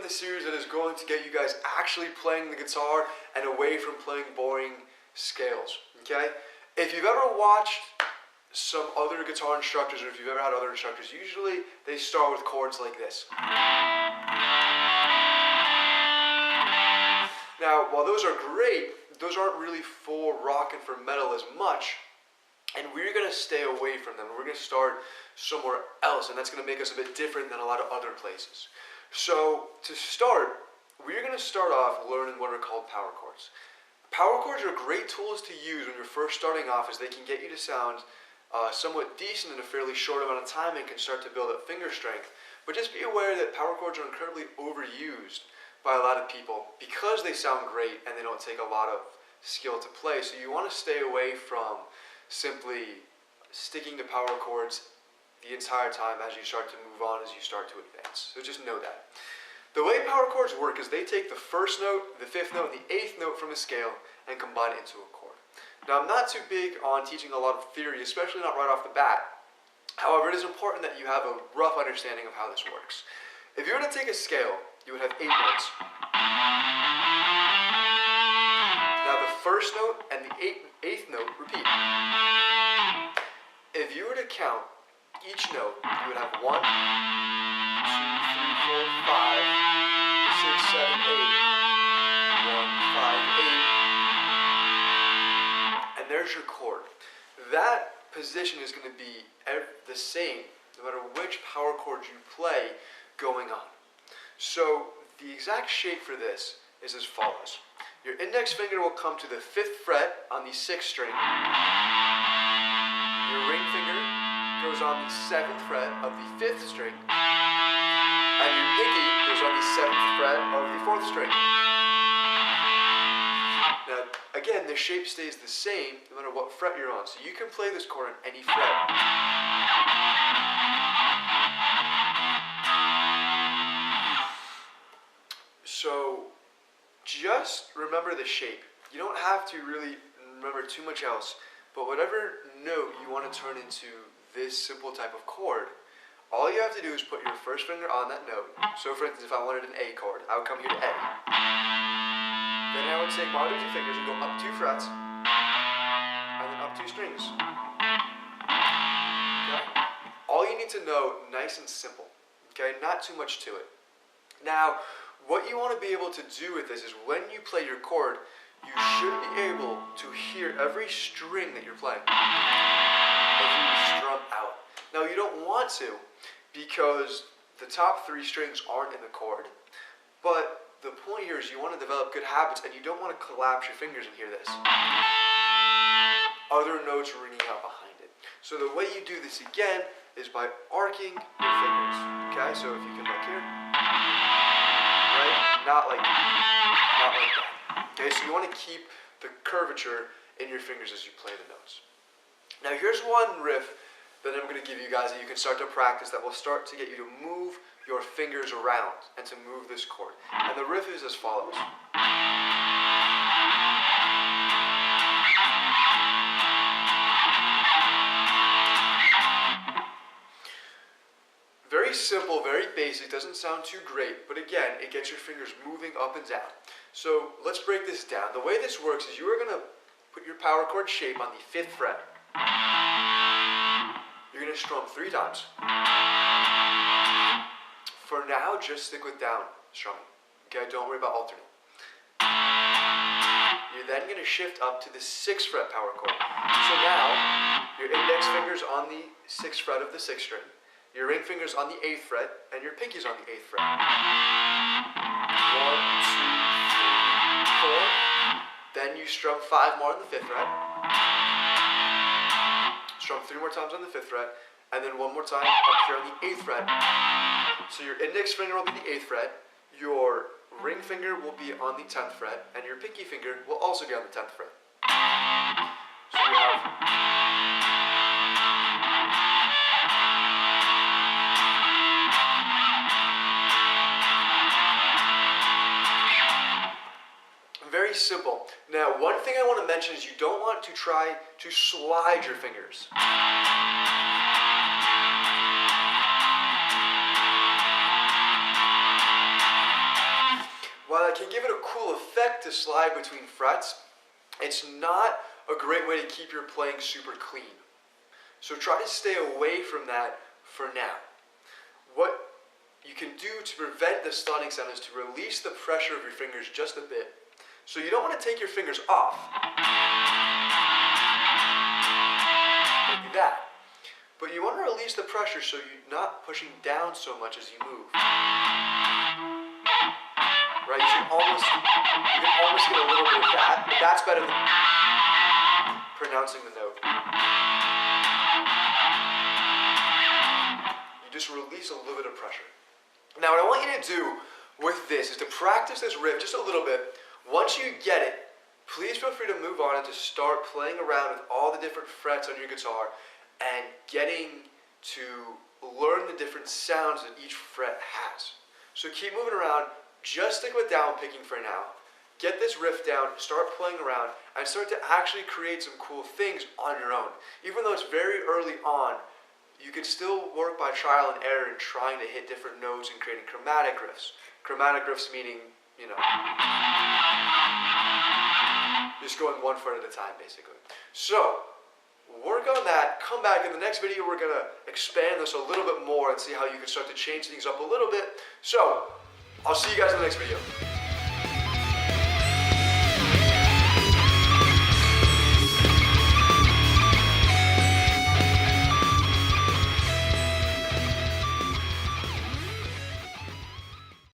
in the series that is going to get you guys actually playing the guitar and away from playing boring scales, okay? If you've ever watched some other guitar instructors, or if you've ever had other instructors, usually they start with chords like this. Now, while those are great, those aren't really for rock and for metal as much, and we're going to stay away from them. We're going to start somewhere else, and that's going to make us a bit different than a lot of other places. So, to start, we're going to start off learning what are called power chords. Power chords are great tools to use when you're first starting off, as they can get you to sound somewhat decent in a fairly short amount of time and can start to build up finger strength. But just be aware that power chords are incredibly overused by a lot of people because they sound great and they don't take a lot of skill to play. So you want to stay away from simply sticking to power chords the entire time as you start to move on, as you start to advance. So just know that. The way power chords work is they take the first note, the fifth note, and the eighth note from a scale and combine it into a chord. Now, I'm not too big on teaching a lot of theory, especially not right off the bat. However, it is important that you have a rough understanding of how this works. If you were to take a scale, you would have 8 notes. Now, the first note and the eighth note repeat. If you were to count each note, you would have 1, 2, 3, 4, 5, 6, 7, 8, 1, 5, 8, and there's your chord. That position is going to be the same no matter which power chord you play going on. So the exact shape for this is as follows. Your index finger will come to the 5th fret on the 6th string. Your ring finger goes on the 7th fret of the 5th string. And your pinky goes on the 7th fret of the 4th string. Now, again, the shape stays the same no matter what fret you're on. So you can play this chord on any fret. So just remember the shape. You don't have to really remember too much else, but whatever note you want to turn into this simple type of chord, all you have to do is put your first finger on that note. So for instance, if I wanted an A chord, I would come here to A. Then I would take my other 2 fingers and go up 2 frets, and then up 2 strings. Okay? All you need to know, nice and simple. Okay? Not too much to it. Now, what you want to be able to do with this is when you play your chord, you should be able to hear every string that you're playing if you strum out. Now, you don't want to because the top 3 strings aren't in the chord, but the point here is you want to develop good habits and you don't want to collapse your fingers and hear this. Other notes ringing out behind it. So the way you do this again is by arcing your fingers. Okay, so if you can look here. Right? Not like that. Okay, so you want to keep the curvature in your fingers as you play the notes. Now here's one riff that I'm going to give you guys that you can start to practice that will start to get you to move your fingers around and to move this chord. And the riff is as follows. Very simple, very basic, doesn't sound too great, but again, it gets your fingers moving up and down. So let's break this down. The way this works is you are going to put your power chord shape on the 5th fret. You're going to strum 3 times. For now, just stick with down strumming. Okay, don't worry about alternate. You're then going to shift up to the 6th fret power chord. So now, your index finger's on the 6th fret of the 6th string. Your ring finger's on the 8th fret, and your pinky's on the 8th fret. 1, 2, 3, 4. Then you strum 5 more on the 5th fret. Strum 3 more times on the 5th fret, and then 1 more time up here on the 8th fret. So your index finger will be the 8th fret, your ring finger will be on the 10th fret, and your pinky finger will also be on the 10th fret. So you have very simple. Now, one thing I want to mention is you don't want to try to slide your fingers. while it can give it a cool effect to slide between frets, it's not a great way to keep your playing super clean. So try to stay away from that for now. What you can do to prevent the stunning sound is to release the pressure of your fingers just a bit. So you don't want to take your fingers off, like that. But you want to release the pressure so you're not pushing down so much as you move. Right, you can almost get a little bit of that, but that's better than pronouncing the note. You just release a little bit of pressure. Now what I want you to do with this is to practice this riff just a little bit. Once you get it, please feel free to move on and to start playing around with all the different frets on your guitar and getting to learn the different sounds that each fret has. So keep moving around, just stick with down picking for now. Get this riff down, start playing around, and start to actually create some cool things on your own. Even though it's very early on, you can still work by trial and error in trying to hit different notes and creating chromatic riffs. Chromatic riffs meaning, you know, just going one fret at a time, basically. So, work on that, come back in the next video, we're gonna expand this a little bit more and see how you can start to change things up a little bit. So, I'll see you guys in the next video.